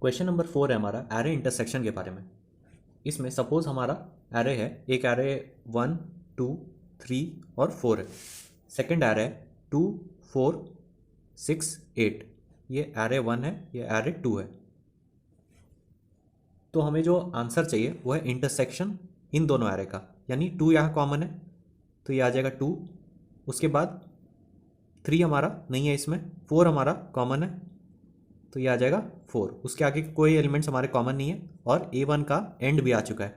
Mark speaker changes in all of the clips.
Speaker 1: Question number 4 है हमारा array intersection के बारे में। इसमें सपोज हमारा एरे है, एक एरे 1, 2, 3 और 4 है। सेकंड एरे है 2, 4, 6, 8। ये एरे 1 है, ये एरे 2 है। तो हमें जो आंसर चाहिए वो है इंटरसेक्शन इन दोनों एरे का, यानी 2 यहाँ कॉमन है तो ये आ जाएगा 2। उसके बाद 3 हमारा नहीं है, इसमें 4 हमारा कॉमन है तो ये आ जाएगा 4। उसके आगे कोई एलिमेंट्स हमारे कॉमन नहीं है और A1 का एंड भी आ चुका है,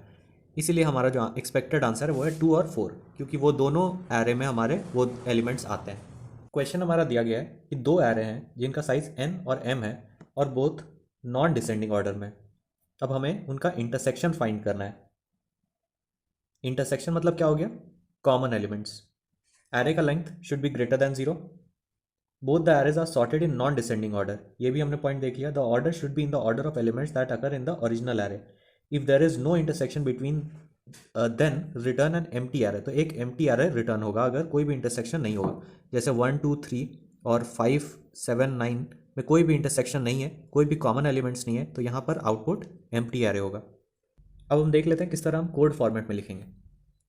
Speaker 1: इसीलिए हमारा जो एक्सपेक्टेड आंसर है वो है 2 और 4, क्योंकि वो दोनों एरे में हमारे वो एलिमेंट्स आते हैं। क्वेश्चन हमारा दिया गया है कि दो एरे हैं जिनका साइज n और m है और बोथ नॉन डिसेंडिंग ऑर्डर में। अब हमें उनका इंटरसेक्शन फाइंड करना है। इंटरसेक्शन मतलब क्या हो गया? Common elements. एरे का length should be greater than 0। Both the arrays are sorted in non descending order. ये भी हमने पॉइंट देख लिया। The order should be in the order of elements that occur in the original array. If there is no intersection between then return an empty array. तो एक empty array return होगा अगर कोई भी इंटरसेक्शन नहीं होगा। जैसे 1, 2, 3 और 5, 7, 9 में कोई भी इंटरसेक्शन नहीं है, कोई भी कॉमन एलिमेंट्स नहीं है, तो यहाँ पर आउटपुट एम्प्टी एरे होगा। अब हम देख लेते हैं किस तरह हम कोड फॉर्मेट में लिखेंगे।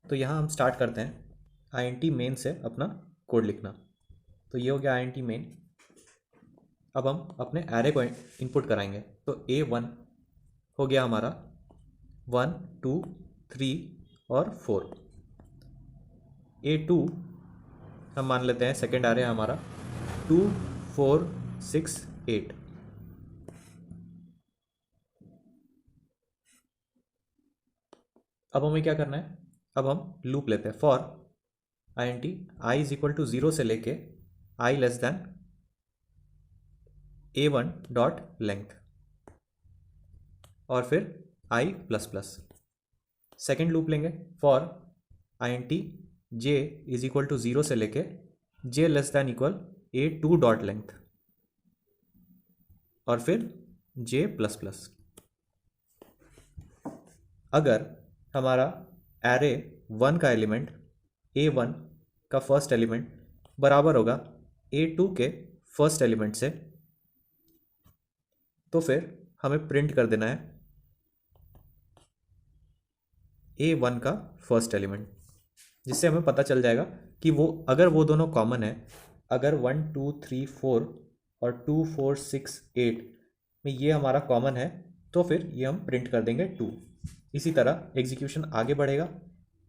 Speaker 1: तो यहाँ हम स्टार्ट करते हैं int मेन से अपना कोड लिखना। तो ये हो गया int मेन। अब हम अपने एरे को इनपुट कराएंगे। तो A1 हो गया हमारा 1, 2, 3 और 4। A2 हम मान लेते हैं सेकेंड एरे हमारा 2, 4, 6, 8। अब हमें क्या करना है? अब हम लूप लेते हैं for int i is equal to 0 से लेके i less than A1 dot length और फिर i plus plus. Second loop लेंगे for int j is equal to 0 से लेके j less than equal A2 dot length और फिर j प्लस प्लस। अगर हमारा एरे 1 का एलिमेंट A1 का फर्स्ट एलिमेंट बराबर होगा A2 के फर्स्ट एलिमेंट से, तो फिर हमें प्रिंट कर देना है A1 का फर्स्ट एलिमेंट, जिससे हमें पता चल जाएगा कि वो अगर वो दोनों कॉमन है, अगर 1, 2, 3, 4 और 2, 4, 6, 8 में ये हमारा कॉमन है तो फिर ये हम प्रिंट कर देंगे 2। इसी तरह एग्जीक्यूशन आगे बढ़ेगा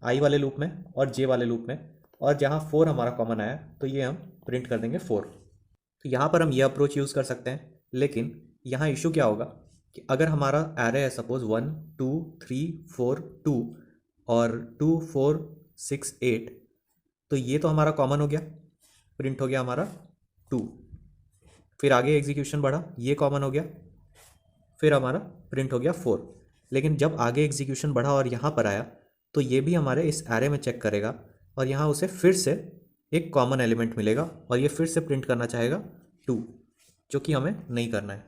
Speaker 1: i वाले लूप में और j वाले लूप में, और जहाँ 4 हमारा कॉमन आया तो ये हम प्रिंट कर देंगे 4। तो यहाँ पर हम ये अप्रोच यूज़ कर सकते हैं, लेकिन यहाँ इशू क्या होगा कि अगर हमारा एरे है सपोज 1, 2, 3, 4, 2 और 2, 4, 6, 8, तो ये तो हमारा कॉमन हो गया, प्रिंट हो गया हमारा 2। फिर आगे एग्जीक्यूशन बढ़ा, ये कॉमन हो गया, फिर हमारा प्रिंट हो गया 4। लेकिन जब आगे एग्जीक्यूशन बढ़ा और यहाँ पर आया तो ये भी हमारे इस एरे में चेक करेगा और यहाँ उसे फिर से एक कॉमन एलिमेंट मिलेगा और ये फिर से प्रिंट करना चाहेगा 2, जो कि हमें नहीं करना है।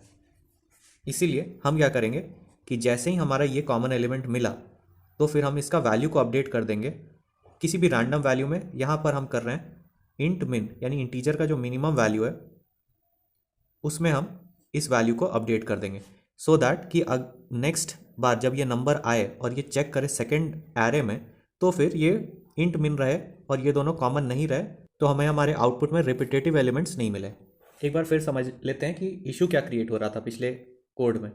Speaker 1: इसीलिए हम क्या करेंगे कि जैसे ही हमारा ये कॉमन एलिमेंट मिला तो फिर हम इसका वैल्यू को अपडेट कर देंगे किसी भी रैंडम वैल्यू में। यहाँ पर हम कर रहे हैं इंट मिन, यानी इंटीजर का जो मिनिमम वैल्यू है उसमें हम इस वैल्यू को अपडेट कर देंगे, सो दैट कि नेक्स्ट बार जब ये नंबर आए और ये चेक करे सेकेंड एरे में तो फिर ये इंट मिन रहे और ये दोनों कॉमन नहीं रहे, तो हमें हमारे आउटपुट में रिपीटेटिव एलिमेंट्स नहीं मिले। एक बार फिर समझ लेते हैं कि इशू क्या क्रिएट हो रहा था पिछले कोड में।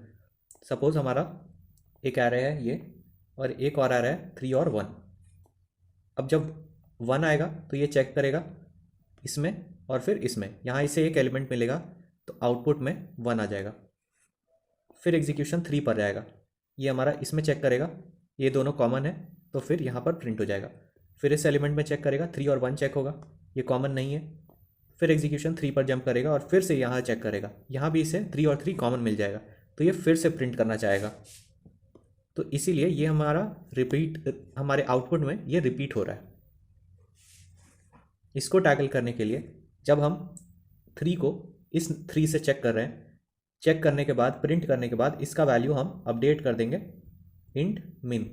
Speaker 1: सपोज हमारा एक एरे है ये और एक और एरे है 3 और 1। अब जब 1 आएगा तो ये चेक करेगा इसमें और फिर इसमें, यहाँ इसे एक एलिमेंट मिलेगा तो आउटपुट में 1 आ जाएगा। फिर एग्जीक्यूशन 3 पर जाएगा, ये हमारा इसमें चेक करेगा, ये दोनों कॉमन है तो फिर यहाँ पर प्रिंट हो जाएगा। फिर इस एलिमेंट में चेक करेगा, 3 और 1 चेक होगा, ये कॉमन नहीं है। फिर एग्जीक्यूशन 3 पर जंप करेगा और फिर से यहाँ चेक करेगा, यहाँ भी इसे 3 और 3 कॉमन मिल जाएगा तो ये फिर से प्रिंट करना चाहेगा। तो इसीलिए ये हमारा रिपीट, हमारे आउटपुट में ये रिपीट हो रहा है। इसको टैकल करने के लिए जब हम 3 को इस 3 से चेक कर रहे हैं, चेक करने के बाद प्रिंट करने के बाद इसका वैल्यू हम अपडेट कर देंगे इंट मिन।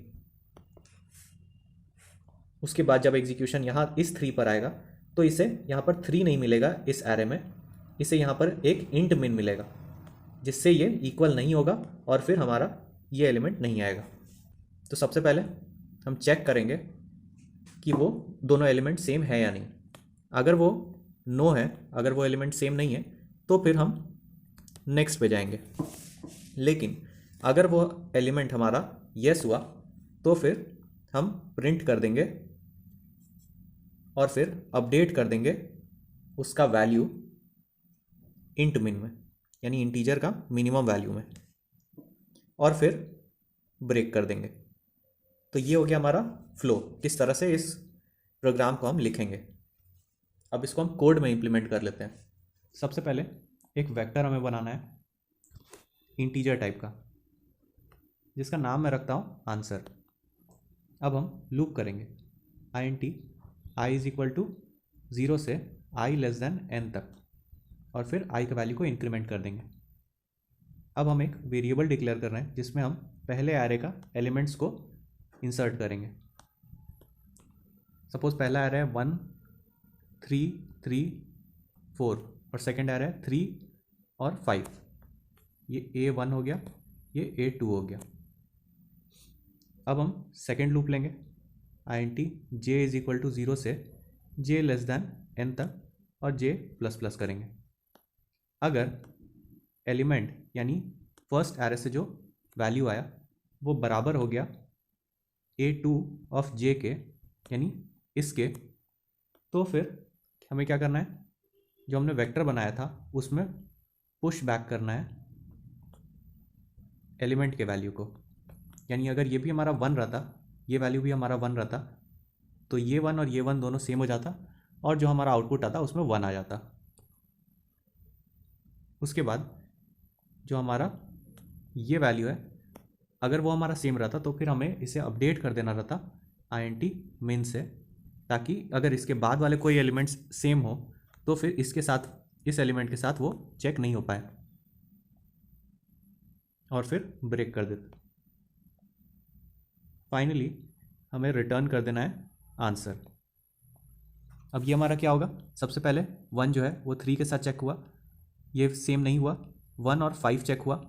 Speaker 1: उसके बाद जब एग्जीक्यूशन यहाँ इस 3 पर आएगा तो इसे यहाँ पर 3 नहीं मिलेगा इस एरे में, इसे यहाँ पर एक इंट मिन मिलेगा। जिससे ये इक्वल नहीं होगा और फिर हमारा ये एलिमेंट नहीं आएगा। तो सबसे पहले हम चेक करेंगे कि वो दोनों एलिमेंट सेम है या नहीं। अगर वो नो है, अगर वो एलिमेंट सेम नहीं है, तो फिर हम नेक्स्ट पे जाएंगे। लेकिन अगर वो एलिमेंट हमारा यस हुआ तो फिर हम प्रिंट कर देंगे और फिर अपडेट कर देंगे उसका वैल्यू इंट मिन में, यानी इंटीजर का मिनिमम वैल्यू में, और फिर ब्रेक कर देंगे। तो ये हो गया हमारा फ्लो, किस तरह से इस प्रोग्राम को हम लिखेंगे। अब इसको हम कोड में इंप्लीमेंट कर लेते हैं। सबसे पहले एक वेक्टर हमें बनाना है इंटीजर टाइप का, जिसका नाम मैं रखता हूँ आंसर। अब हम लूप करेंगे int i is equal to 0 से i लेस देन n तक, और फिर i का वैल्यू को इंक्रीमेंट कर देंगे। अब हम एक वेरिएबल डिक्लेयर कर रहे हैं जिसमें हम पहले एरे का एलिमेंट्स को इंसर्ट करेंगे। सपोज पहला एरे है 1 3 3 4 और सेकेंड एरे है 3 और 5। ये A1 हो गया, ये A2 हो गया। अब हम सेकेंड लूप लेंगे int j is equal to 0 से j लेस दैन n तक और j प्लस प्लस करेंगे। अगर एलिमेंट यानी फर्स्ट एरे से जो वैल्यू आया वो बराबर हो गया A2 ऑफ j के, यानी इसके, तो फिर हमें क्या करना है, जो हमने वेक्टर बनाया था उसमें पुश बैक करना है एलिमेंट के वैल्यू को। यानी अगर ये भी हमारा 1 रहता, ये वैल्यू भी हमारा 1 रहता, तो ये 1 और ये 1 दोनों सेम हो जाता और जो हमारा आउटपुट आता उसमें 1 आ जाता। उसके बाद जो हमारा ये वैल्यू है, अगर वो हमारा सेम रहता तो फिर हमें इसे अपडेट कर देना रहता int min से, ताकि अगर इसके बाद वाले कोई एलिमेंट्स सेम हो तो फिर इसके साथ, इस एलिमेंट के साथ वो चेक नहीं हो पाए, और फिर ब्रेक कर देते। फाइनली हमें रिटर्न कर देना है आंसर। अब ये हमारा क्या होगा, सबसे पहले 1 जो है वो 3 के साथ चेक हुआ, ये सेम नहीं हुआ। 1 और 5 चेक हुआ,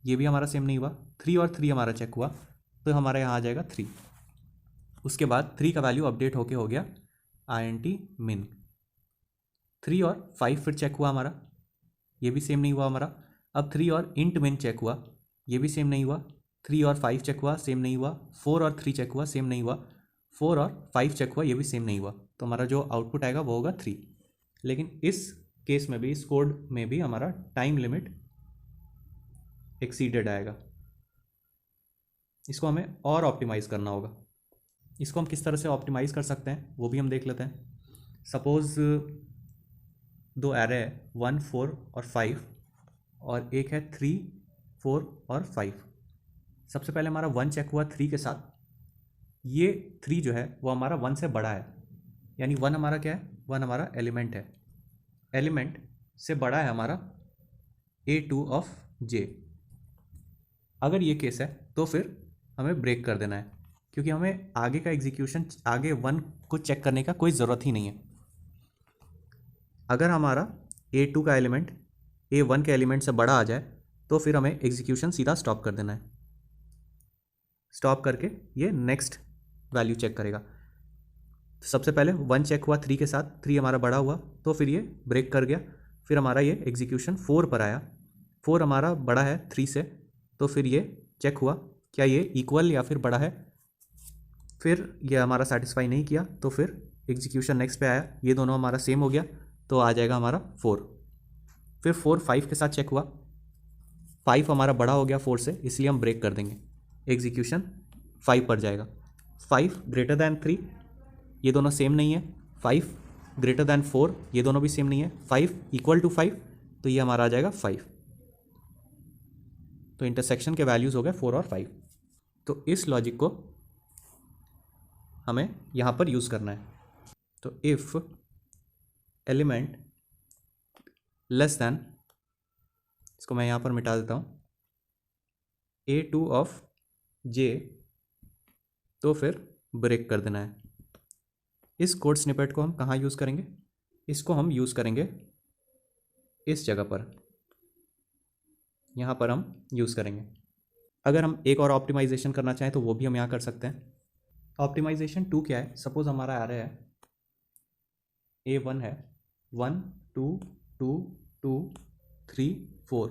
Speaker 1: ये भी हमारा सेम नहीं हुआ। 3 और 3 हमारा चेक हुआ, तो हमारे यहाँ आ जाएगा 3। उसके बाद 3 का वैल्यू अपडेट होके हो गया int min। 3 और 5 फिर चेक हुआ हमारा, ये भी सेम नहीं हुआ हमारा। अब 3 और int min चेक हुआ, ये भी सेम नहीं हुआ। 3 और 5 चेक हुआ, सेम नहीं हुआ। 4 और 3 चेक हुआ, सेम नहीं हुआ। 4 और 5 चेक हुआ, ये भी सेम नहीं हुआ। तो हमारा जो आउटपुट आएगा वो होगा 3। लेकिन इस केस में भी, इस कोड में भी हमारा टाइम लिमिट एक्सीडेड आएगा। इसको हमें और ऑप्टिमाइज करना होगा। इसको हम किस तरह से ऑप्टिमाइज कर सकते हैं वो भी हम देख लेते हैं। सपोज 2 एरे है 1 4 और 5, और एक है 3 4 और 5। सबसे पहले हमारा 1 चेक हुआ 3 के साथ। ये 3 जो है वो हमारा 1 से बड़ा है, यानी 1 हमारा क्या है, 1 हमारा एलिमेंट है। एलिमेंट से बड़ा है हमारा A2 ऑफ j। अगर ये केस है तो फिर हमें ब्रेक कर देना है, क्योंकि हमें आगे का एग्जीक्यूशन, आगे 1 को चेक करने का कोई ज़रूरत ही नहीं है। अगर हमारा A2 का एलिमेंट A1 के एलिमेंट से बड़ा आ जाए तो फिर हमें एग्जीक्यूशन सीधा स्टॉप कर देना है। स्टॉप करके ये नेक्स्ट वैल्यू चेक करेगा। सबसे पहले 1 चेक हुआ 3 के साथ, 3 हमारा बड़ा हुआ तो फिर ये ब्रेक कर गया। फिर हमारा ये एग्जीक्यूशन 4 पर आया, 4 हमारा बड़ा है 3 से, तो फिर ये चेक हुआ क्या ये इक्वल या फिर बड़ा है। फिर ये हमारा सेटिस्फाई नहीं किया तो फिर एग्जीक्यूशन नेक्स्ट पे आया, ये दोनों हमारा सेम हो गया तो आ जाएगा हमारा 4। फिर 4 5 के साथ चेक हुआ, 5 हमारा बड़ा हो गया 4 से, इसलिए हम ब्रेक कर देंगे, एग्जीक्यूशन 5 पर जाएगा। 5 ग्रेटर दैन 3, ये दोनों सेम नहीं है। 5 ग्रेटर दैन 4, ये दोनों भी सेम नहीं है। 5 इक्वल टू 5, तो ये हमारा आ जाएगा 5। तो इंटरसेक्शन के वैल्यूज़ हो गए 4 और 5। तो इस लॉजिक को हमें यहाँ पर यूज़ करना है। तो इफ़ एलिमेंट लेस दैन, इसको मैं यहाँ पर मिटा देता हूँ, A2 ऑफ j, तो फिर ब्रेक कर देना है। इस कोड स्निपेट को हम कहाँ यूज़ करेंगे, इसको हम यूज़ करेंगे इस जगह पर। यहाँ पर हम यूज़ करेंगे। अगर हम एक और ऑप्टिमाइजेशन करना चाहें तो वो भी हम यहाँ कर सकते हैं। ऑप्टिमाइजेशन 2 क्या है, सपोज हमारा आ रहा है A1 है 1 2 2 2 3 4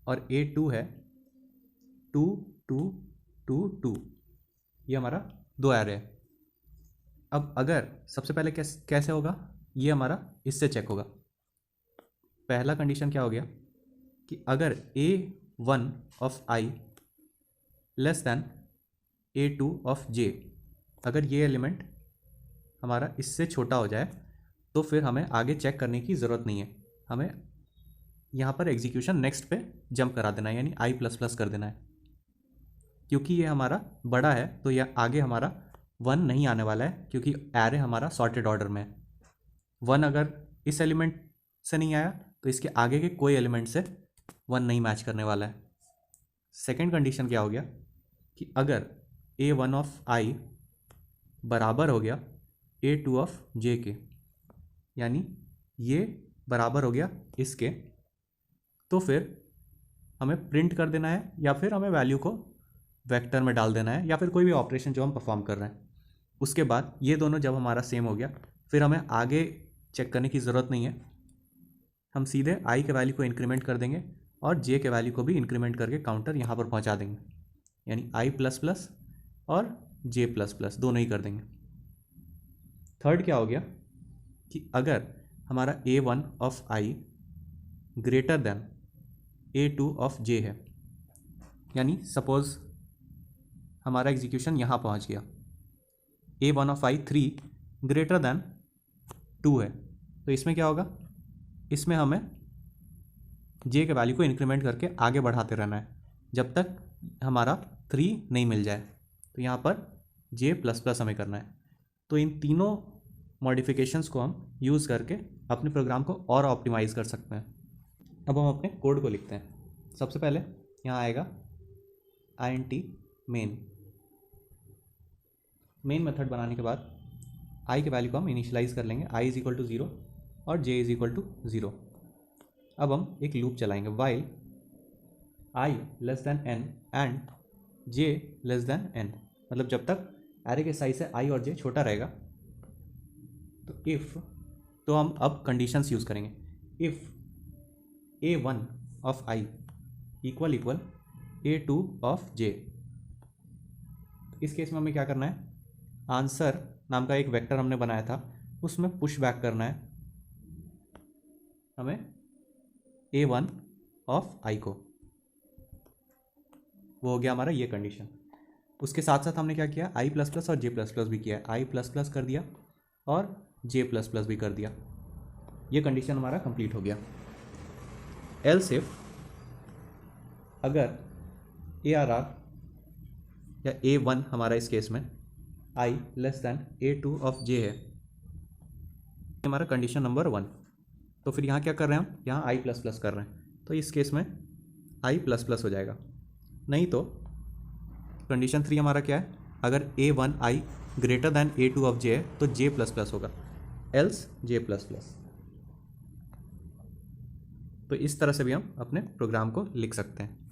Speaker 1: और A2 है 2 2 2 2। ये हमारा 2 एरे है। अब अगर सबसे पहले कैसे होगा, ये हमारा इससे चेक होगा। पहला कंडीशन क्या हो गया कि अगर A1 of I less than A2 of J, अगर ये एलिमेंट हमारा इससे छोटा हो जाए तो फिर हमें आगे चेक करने की ज़रूरत नहीं है, हमें यहाँ पर एग्जीक्यूशन नेक्स्ट पे जंप करा देना है, यानी I++ कर देना है। क्योंकि ये हमारा बड़ा है तो यह आगे हमारा 1 नहीं आने वाला है, क्योंकि एरे हमारा सॉर्टेड ऑर्डर में है। 1 अगर इस एलिमेंट से नहीं आया तो इसके आगे के कोई एलिमेंट से 1 नहीं मैच करने वाला है। सेकेंड कंडीशन क्या हो गया कि अगर A1 ऑफ I बराबर हो गया A2 ऑफ J के, यानी ये बराबर हो गया इसके, तो फिर हमें प्रिंट कर देना है या फिर हमें वैल्यू को वेक्टर में डाल देना है, या फिर कोई भी ऑपरेशन जो हम परफॉर्म कर रहे हैं। उसके बाद ये दोनों जब हमारा सेम हो गया फिर हमें आगे चेक करने की ज़रूरत नहीं है, हम सीधे I के वैल्यू को इंक्रीमेंट कर देंगे और J के वैल्यू को भी इंक्रीमेंट करके काउंटर यहाँ पर पहुँचा देंगे, यानी I++ और J++ दोनों ही कर देंगे। थर्ड क्या हो गया कि अगर हमारा A1 of I greater than A2 of J है, यानी सपोज हमारा एग्जीक्यूशन यहाँ पहुँच गया, A1 of I 3 greater than 2 है, तो इसमें क्या होगा, इसमें हमें J के वैल्यू को इंक्रीमेंट करके आगे बढ़ाते रहना है जब तक हमारा 3 नहीं मिल जाए। तो यहाँ पर J++ हमें करना है। तो इन तीनों मॉडिफिकेशंस को हम यूज़ करके अपने प्रोग्राम को और ऑप्टिमाइज़ कर सकते हैं। अब हम अपने कोड को लिखते हैं। सबसे पहले यहाँ आएगा int मेन मेथड बनाने के बाद I के वैल्यू को हम इनिशियलाइज़ कर लेंगे, I इज इक्वल टू 0 और J इज इक्वल टू 0। अब हम एक लूप चलाएंगे while I less than n and J less than n, मतलब जब तक एरे के साइज से I और J छोटा रहेगा। तो इफ़, तो हम अब कंडीशंस यूज़ करेंगे। If A1 of I equal A2 of J, इस केस में हमें क्या करना है, आंसर नाम का एक वेक्टर हमने बनाया था उसमें पुश बैक करना है हमें A1 ऑफ I को। वो हो गया हमारा ये कंडीशन। उसके साथ साथ हमने क्या किया, I++ और J++ भी किया, I++ कर दिया और J++ भी कर दिया। ये कंडीशन हमारा कंप्लीट हो गया। एल्स इफ अगर ARR या A1 हमारा इस केस में I less than A2 of J है, हमारा कंडीशन नंबर 1। तो फिर यहाँ क्या कर रहे हैं हम, यहाँ I++ कर रहे हैं, तो इस केस में I++ हो जाएगा। नहीं तो कंडीशन 3 हमारा क्या है, अगर A1 I greater than A2 of J है तो J++ होगा, एल्स J++। तो इस तरह से भी हम अपने प्रोग्राम को लिख सकते हैं।